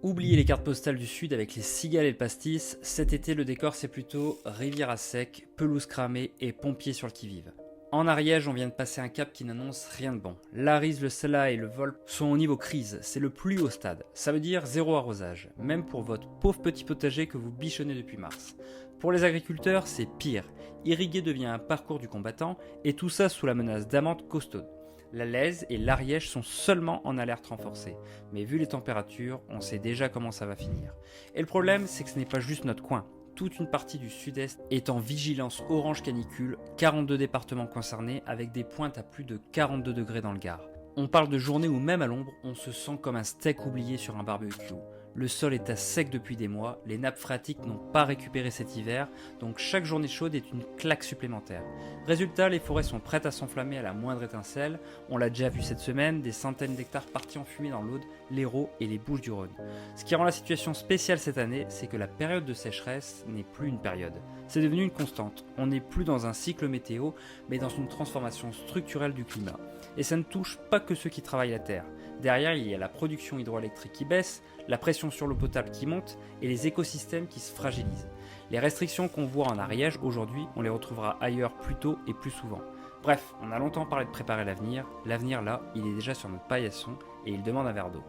Oubliez les cartes postales du sud avec les cigales et le pastis, cet été le décor c'est plutôt rivière à sec, pelouse cramée et pompiers sur le qui-vive. En Ariège, on vient de passer un cap qui n'annonce rien de bon. L'Aris, le Sela et le Volpe sont au niveau crise, c'est le plus haut stade. Ça veut dire zéro arrosage, même pour votre pauvre petit potager que vous bichonnez depuis mars. Pour les agriculteurs, c'est pire. Irriguer devient un parcours du combattant, et tout ça sous la menace d'amendes costaudes. La Lèze et l'Ariège sont seulement en alerte renforcée, mais vu les températures, on sait déjà comment ça va finir. Et le problème, c'est que ce n'est pas juste notre coin. Toute une partie du sud-est est en vigilance orange canicule, 42 départements concernés avec des pointes à plus de 42 degrés dans le Gard. On parle de journées où même à l'ombre, on se sent comme un steak oublié sur un barbecue. Le sol est à sec depuis des mois, les nappes phréatiques n'ont pas récupéré cet hiver, donc chaque journée chaude est une claque supplémentaire. Résultat, les forêts sont prêtes à s'enflammer à la moindre étincelle, on l'a déjà vu cette semaine, des centaines d'hectares partis en fumée dans l'Aude, l'Hérault et les Bouches-du-Rhône. Ce qui rend la situation spéciale cette année, c'est que la période de sécheresse n'est plus une période. C'est devenu une constante, on n'est plus dans un cycle météo, mais dans une transformation structurelle du climat. Et ça ne touche pas que ceux qui travaillent la terre. Derrière, il y a la production hydroélectrique qui baisse, la pression sur l'eau potable qui monte et les écosystèmes qui se fragilisent. Les restrictions qu'on voit en Ariège aujourd'hui, on les retrouvera ailleurs plus tôt et plus souvent. Bref, on a longtemps parlé de préparer l'avenir là, il est déjà sur notre paillasson et il demande un verre d'eau.